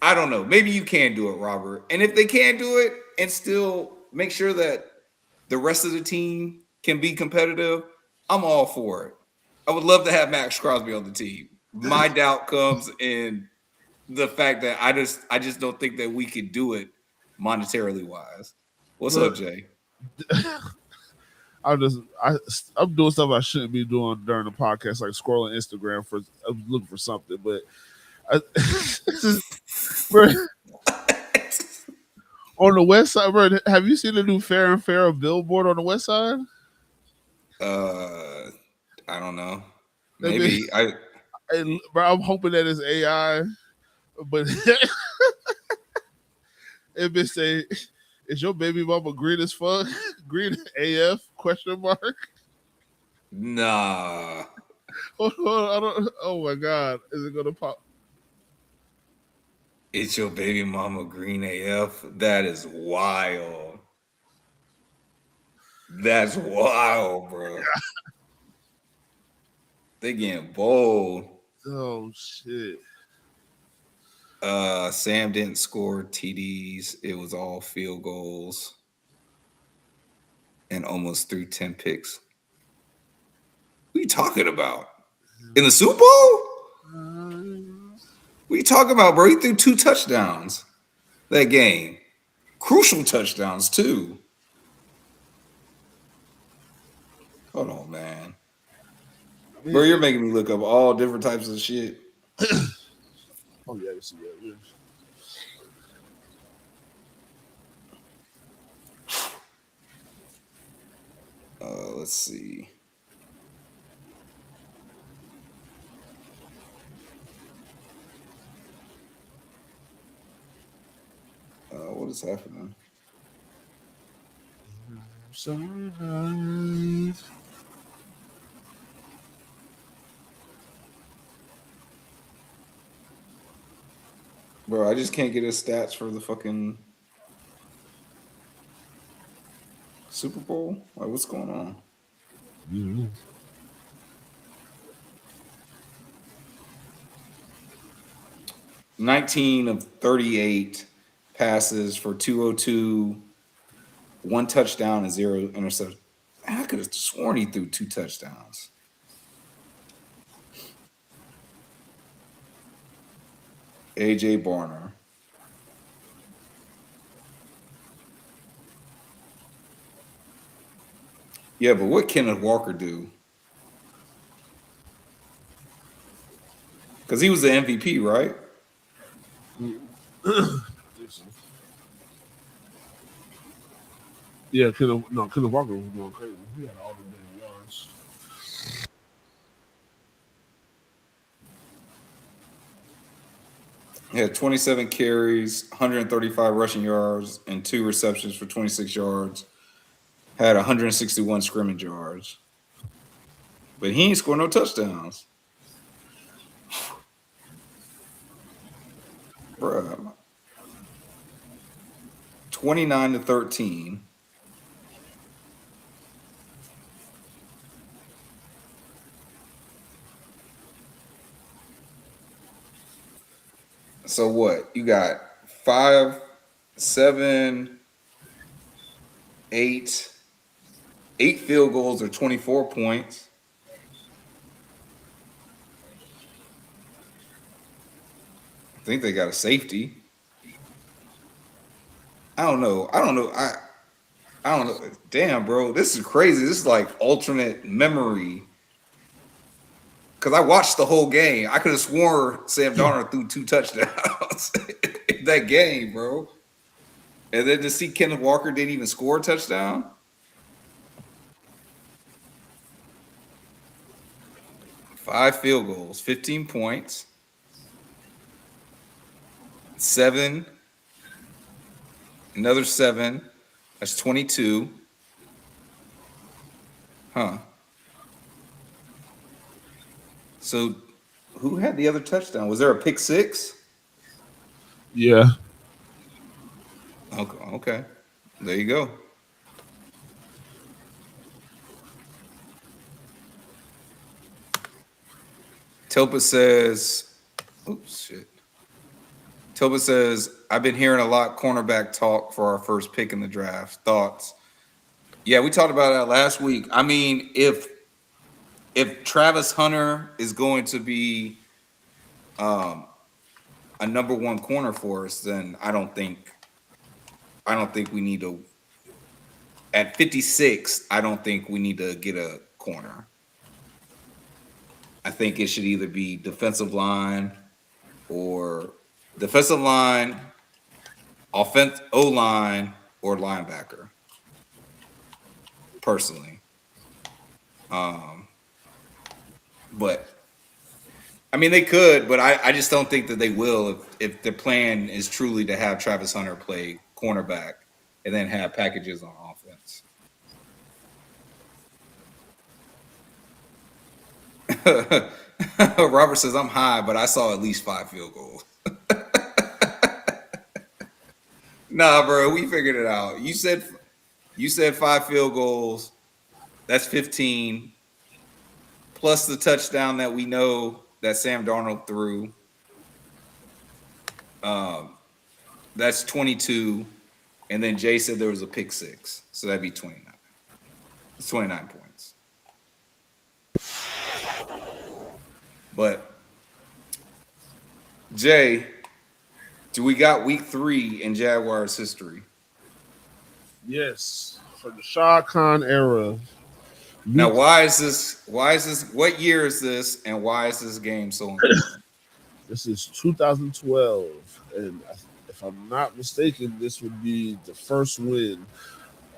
I don't know. Maybe you can do it, Robert. And if they can do it and still make sure that the rest of the team can be competitive, I'm all for it. I would love to have Max Crosby on the team. My doubt comes in the fact that I just don't think that we could do it monetarily wise. What's up, Jay? I'm doing stuff I shouldn't be doing during the podcast, like scrolling Instagram I'm looking for something, but on the west side, bro, have you seen the new Fair and Fair billboard on the west side? I don't know. Maybe bro, I'm hoping that it's AI, but it been say, "Is your baby mama green as fuck? Green AF?" Question mark. Nah. Hold on, I don't. Oh my god, is it gonna pop? It's your baby mama green AF. That is wild. That's wild, bro. They getting bold. Oh shit. Sam didn't score TDs. It was all field goals and almost threw 10 picks. What are you talking about? In the Super Bowl? What are you talking about, bro? He threw 2 touchdowns that game. Crucial touchdowns, too. Hold on, man. Bro, you're making me look up all different types of shit. Oh, yeah, I see that. Yeah. Let's see. What is happening? Sunrise. Bro, I just can't get his stats for the fucking Super Bowl. Like, what's going on? Mm-hmm. 19 of 38 passes for 202, 1 touchdown and 0 interceptions. I could have sworn he threw 2 touchdowns. A.J. Barner. Yeah, but what Kenneth Walker do? Because he was the MVP, right? Yeah, Kenneth Walker was going crazy. He had all the damn yards. He had 27 carries, 135 rushing yards, and 2 receptions for 26 yards. Had 161 scrimmage yards. But he ain't scored no touchdowns. Bruh. 29-13. So what? You got 5, 7, 8 field goals or 24 points. I think they got a safety. I don't know. I don't know. Damn, bro. This is crazy. This is like alternate memory. Because I watched the whole game. I could have swore Sam Darnold threw 2 touchdowns in that game, bro. And then to see Kenneth Walker didn't even score a touchdown. Five field goals, 15 points. 7. Another 7. That's 22. Huh. So who had the other touchdown? Was there a pick 6? Yeah. Okay. There you go. Tilpa says, oops, shit. Tilpa says, I've been hearing a lot cornerback talk for our first pick in the draft. Thoughts? Yeah, we talked about that last week. I mean, if Travis Hunter is going to be a number 1 corner for us, then I don't think we need to. At 56, I don't think we need to get a corner. I think it should either be defensive line, O-line, or linebacker. Personally, but I mean they could, but I just don't think that they will if the plan is truly to have Travis Hunter play cornerback and then have packages on offense. Robert says, I'm high, but I saw at least 5 field goals. Nah, bro, we figured it out. You said 5 field goals. That's 15. Plus the touchdown that we know that Sam Darnold threw. That's 22. And then Jay said there was a pick 6. So that'd be 29. It's 29 points. But Jay, do we got week 3 in Jaguars history? Yes. For the Shad Khan era. Now, why is this? What year is this? And why is this game so important? This is 2012. And if I'm not mistaken, this would be the first win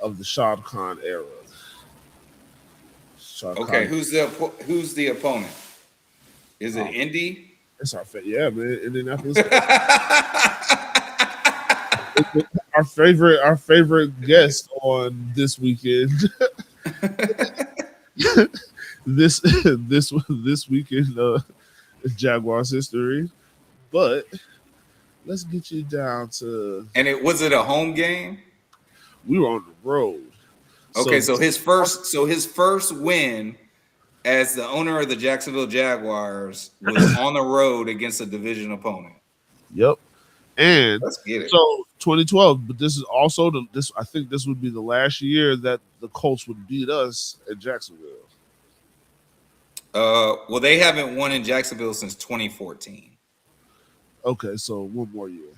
of the Shad Khan era. Okay, who's the opponent? Is it Indy? It's our yeah, man. Indianapolis. our favorite guest on this weekend. this weekend Jaguars history. But let's get you down to. And was it a home game? We were on the road. Okay, so his first win as the owner of the Jacksonville Jaguars was on the road against a division opponent. Yep. And let's get it. So 2012, but this is also I think this would be the last year that the Colts would beat us at Jacksonville. Well, they haven't won in Jacksonville since 2014. Okay, so 1 more year.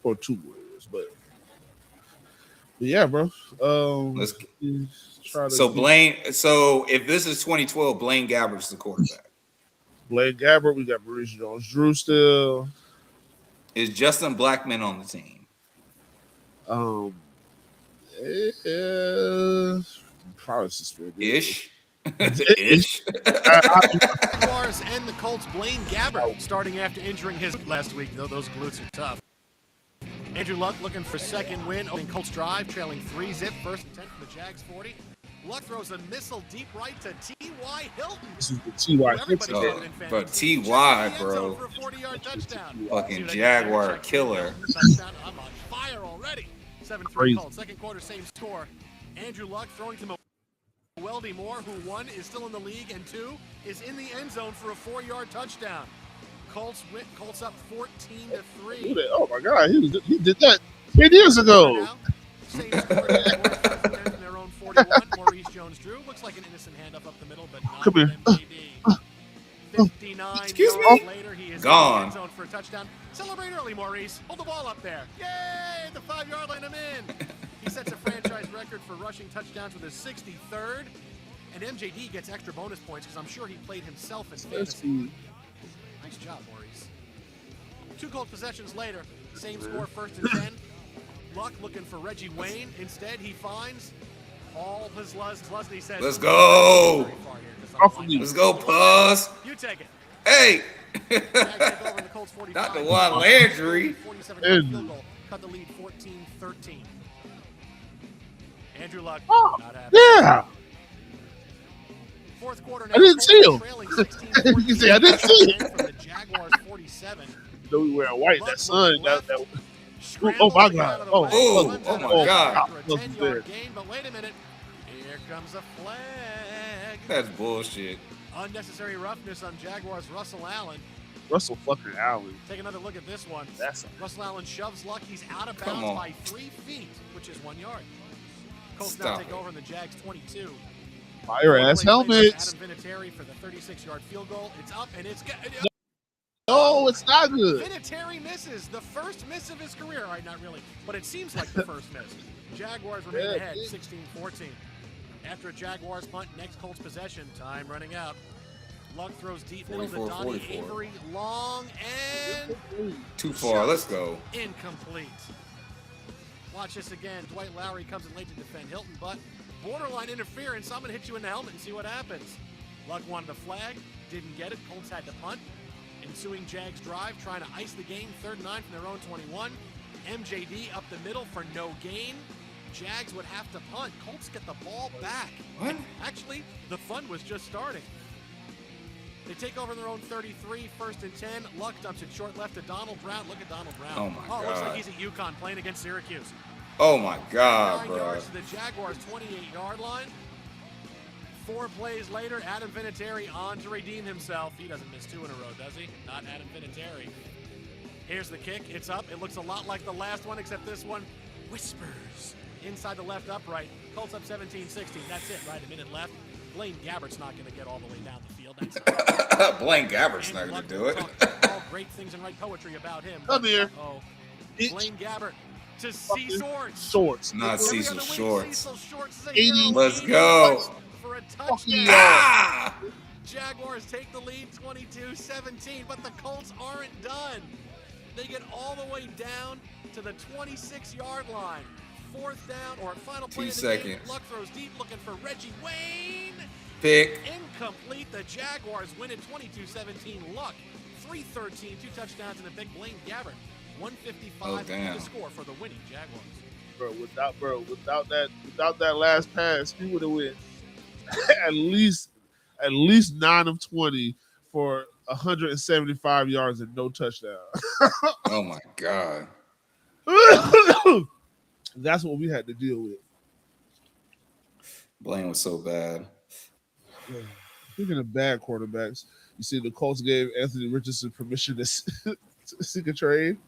Or 2 more years, but yeah, bro. Let's try to so Blaine. So if this is 2012, Blaine Gabbert's the quarterback. Blaine Gabbert, we got Maurice Jones-Drew still. Is Justin Blackman on the team? Probably suspended. Ish. Ish. Jaguars and the Colts. Blaine Gabbert starting after injuring his last week, though those glutes are tough. Andrew Luck looking for second win. Opening Colts drive, trailing 3-zip. First and 10 from the Jags 40. Luck throws a missile deep right to T.Y. Hilton. This is the T.Y. Oh, but T.Y., bro. Fucking Jaguar killer. I'm on fire already. 7-3 Colts. Second quarter, same score. Andrew Luck throwing to Weldy Moore, who 1 is still in the league and 2 is in the end zone for a 4-yard touchdown. Colts up 14-3. Oh my God, he did that 10 years ago. Same score in their own 41. Maurice Jones-Drew looks like an innocent handoff up the middle, but not Come here. MJD. 59 Excuse yards me? later, he is Gone. in the end zone for a touchdown. Celebrate early, Maurice. Hold the ball up there. Yay! The 5-yard line, I'm in. He sets a franchise record for rushing touchdowns with his 63rd. And MJD gets extra bonus points because I'm sure he played himself in fantasy. Nice job, Maurice. 2 Colts possessions later, same score, 1st and 10. Luck looking for Reggie Wayne. Instead, he finds all his Lusney says, Let's go. Let's go, Puzz. You take it. Hey. The Colts 45. Not the one Landry. 47-yard field goal. Cut the lead 14-13. Andrew Luck. Not happy. Yeah. Fourth quarter now. I didn't see him. Trailing You can say I didn't see him. From the Jaguars 47. You know we wearing white. That sun. That Oh my God. Oh my God. For a 10-yard gain, but wait a minute. Here comes a flag. That's bullshit. Unnecessary roughness on Jaguars' Russell Allen. Russell fucking Allen. Take another look at this one. That's Russell Allen shoves Luck. He's out of bounds by 3 feet, which is 1 yard. Colts now take over in the Jags 22. Fire ass helmets. Adam Vinatieri for the 36-yard field goal. It's up and it's good. No, it's not good. Vinatieri misses the first miss of his career. All right, not really, but it seems like the first miss. Jaguars remain ahead, 16-14. After a Jaguars punt, next Colts possession. Time running out. Luck throws deep middle to Donnie Avery. Long and too far. Let's go. Incomplete. Watch this again. Dwight Lowry comes in late to defend Hilton, but borderline interference. I'm going to hit you in the helmet and see what happens. Luck wanted a flag. Didn't get it. Colts had to punt. Ensuing Jags drive, trying to ice the game. 3rd and 9 from their own 21. MJD up the middle for no gain. Jags would have to punt. Colts get the ball back. What? Actually, the fun was just starting. They take over their own 33, 1st and 10. Luck dumps it short left to Donald Brown. Look at Donald Brown. Oh, my God. Looks like he's at UConn playing against Syracuse. Oh, my God, 9 bro. yards to the Jaguars' 28-yard line. 4 plays later, Adam Vinatieri on to redeem himself. He doesn't miss 2 in a row, does he? Not Adam Vinatieri. Here's the kick. It's up. It looks a lot like the last one, except this one whispers inside the left upright. Colts up 17-16. That's it, right? A minute left. Blaine Gabbert's not going to get all the way down the field. That's Blaine Gabbert's not going to do it. All great things and write poetry about him. Come here. Oh, Blaine Gabbert to Cecil Shorts. Not Cecil Shorts. Cecil Shorts. 80. Let's go. For a touchdown. Ah! Jaguars take the lead 22-17, but the Colts aren't done. They get all the way down to the 26-yard line. 4th down, or final play of the game. Luck throws deep, looking for Reggie Wayne. Pick. Incomplete. The Jaguars win it 22-17. Luck, 313, 2 touchdowns and a big. Blaine Gabbert, 155 to score for the winning Jaguars. Without that last pass, he would have went at least 9 of 20 for 175 yards and no touchdown. Oh my God. That's what we had to deal with. Blaine was so bad. Speaking of bad quarterbacks, you see the Colts gave Anthony Richardson permission to seek a trade.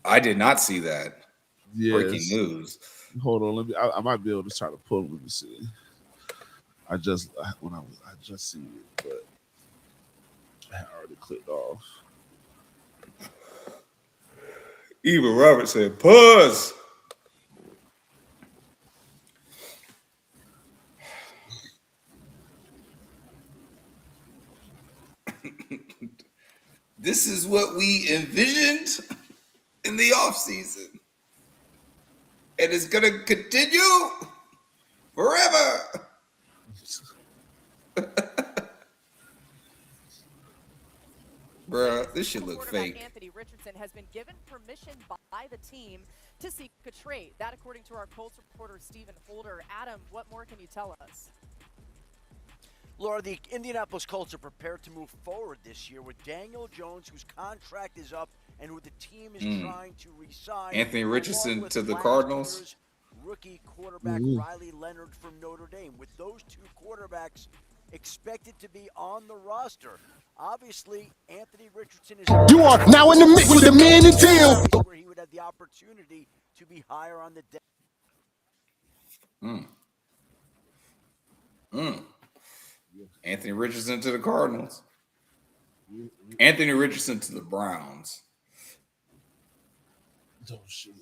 I did not see that. Yes. Breaking news. Hold on, I might be able to try to pull him. Let me see. I just seen it, but I already clicked off. Even Robert said, "Pause." This is what we envisioned in the offseason. And it's going to continue forever. Bruh, this shit look fake. Anthony Richardson has been given permission by the team to seek a trade. That, according to our Colts reporter, Stephen Holder. Adam, what more can you tell us? Laura, the Indianapolis Colts are prepared to move forward this year with Daniel Jones, whose contract is up, and who the team is trying to re-sign. Anthony Richardson to the Cardinals. Rookie quarterback Riley Leonard from Notre Dame. With those two quarterbacks expected to be on the roster, obviously Anthony Richardson is. You are now in the mix with the man in teal. Where he would have the opportunity to be higher on the depth. Anthony Richardson to the Cardinals. Anthony Richardson to the Browns. Oh shit.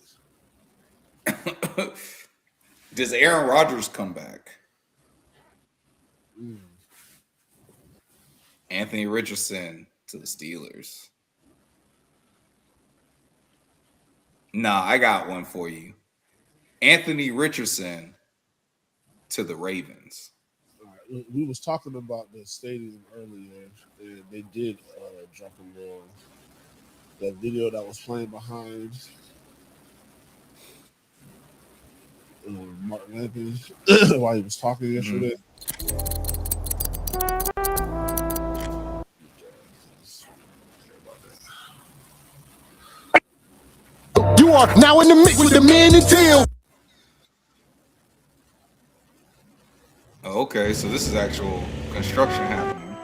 Does Aaron Rodgers come back? Anthony Richardson to the Steelers. Nah, I got one for you. Anthony Richardson to the Ravens. We was talking about the stadium earlier, and they did drop him down. That video that was playing behind Mark Lampkin while he was talking yesterday. You are now in the mix with the man in teal. Okay, so this is actual construction happening.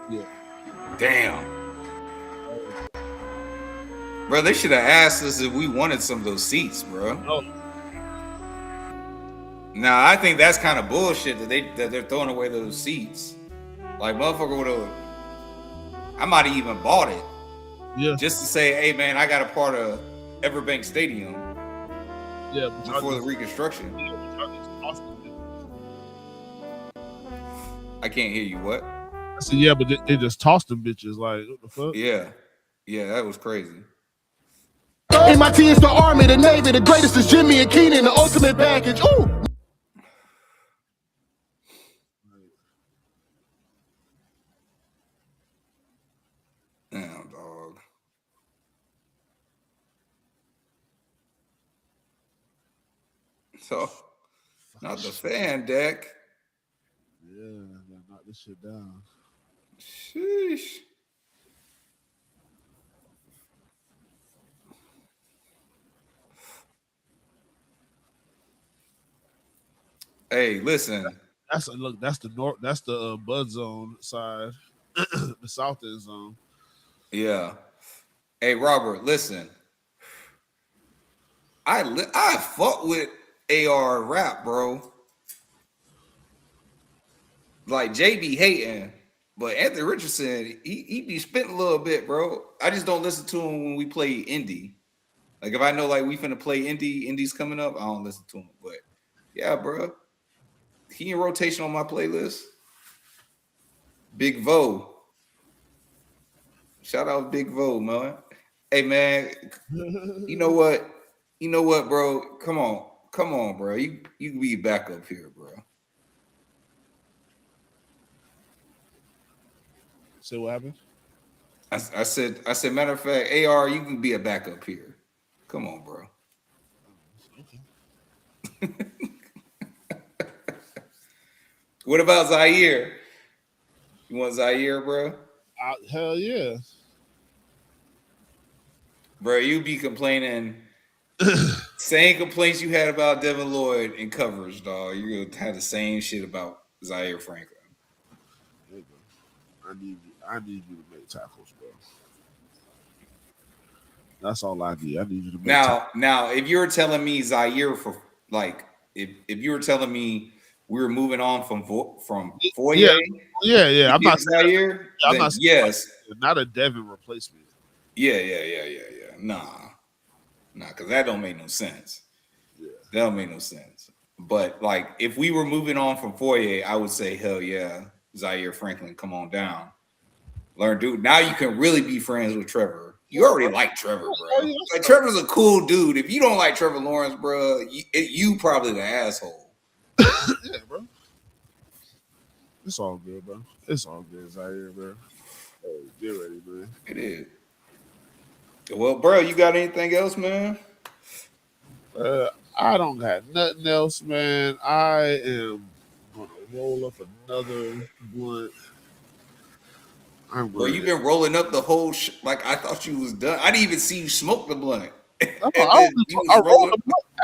Yeah. Damn. Bro, they should have asked us if we wanted some of those seats, bro. Oh. Nah, I think that's kind of bullshit that they're throwing away those seats. Like, motherfucker would have. I might have even bought it. Yeah. Just to say, hey man, I got a part of Everbank Stadium. Yeah. Before the reconstruction. I can't hear you. What? I said, yeah, but they just tossed them bitches. Like, what the fuck? Yeah. Yeah, that was crazy. MIT is the Army, the Navy, the greatest is Jimmy and Keenan, the ultimate package. Ooh. Damn, dog. So, not the fan deck. Yeah, knock this shit down. Sheesh. Hey, listen. That's the north. That's the Bud Zone side, the south end zone. Yeah. Hey, Robert, listen. I fuck with AR rap, bro. Like JB hating, but Anthony Richardson, he be spitting a little bit, bro. I just don't listen to him when we play indie. Like if I know like we finna play indie's coming up, I don't listen to him. But yeah, bro. He in rotation on my playlist. Big Vo. Shout out Big Vo, man. Hey man, you know what? You know what, bro? Come on, bro. You can be back up here, bro. Say what happened? I said, matter of fact, AR, you can be a backup here. Come on, bro. Okay. What about Zaire? You want Zaire, bro? Hell yeah. Bro, you be complaining. Same complaints you had about Devin Lloyd in coverage, dog. You're going to have the same shit about Zaire Franklin. I need you to make tackles, bro. That's all I need. I need you to make tackles. Now, if you were telling me Zaire for like, if you were telling me we were moving on from Foyer, yeah. I'm not Zaire. I'm not yes, not a Devin replacement. Yeah. Nah, because that don't make no sense. Yeah. That don't make no sense. But like, if we were moving on from Foye, I would say, hell yeah, Zaire Franklin, come on down. Learn, dude. Now you can really be friends with Trevor. You already like Trevor, bro. Like Trevor's a cool dude. If you don't like Trevor Lawrence, bro, you probably the asshole. Yeah, bro. It's all good, bro. It's all good, Zaire, bro. Hey, get ready, man. It is. Well, bro, you got anything else, man? I don't got nothing else, man. I am gonna roll up another blunt. Bro, you've been rolling up the whole like I thought you was done. I didn't even see you smoke the blunt. And then you was rolling.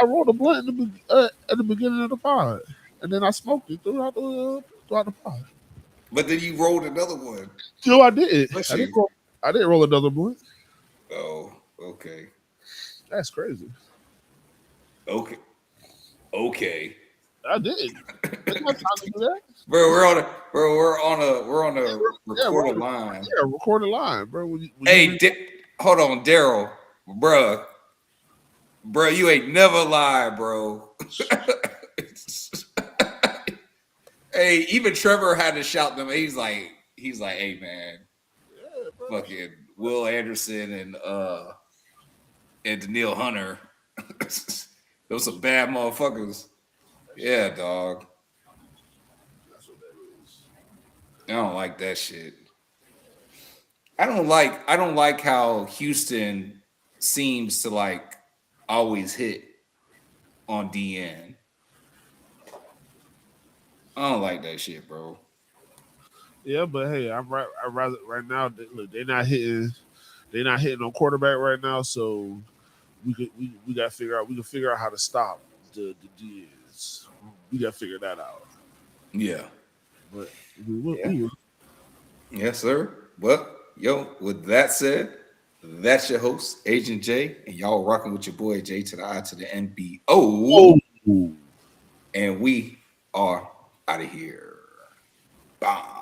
I rolled a blunt at the beginning of the pod, and then I smoked it throughout the pod. But then you rolled another one. No, I did. Listen. I didn't roll another blunt. Oh, okay. That's crazy. Okay. I did. It's not time to do that. Bro, we're on a recorded line. Yeah, recorded line, bro. Hold on, Daryl, bro, you ain't never lied, bro. Hey, even Trevor had to shout them. He's like, hey man, fucking Will Anderson and Daniil Hunter, those some bad motherfuckers. Yeah, dog. That's what that is. I don't like that shit. I don't like how Houston seems to like always hit on DN. I don't like that shit, bro. Yeah, but hey, I rather right now. Look, they're not hitting on quarterback right now. So we got to figure out. We can figure out how to stop the DNs. We got to figure that out. Yeah, but we will. Yes, sir. Well, yo, with that said, that's your host, Agent J, and y'all rocking with your boy J to the I to the M.B.O. And we are out of here. Bye.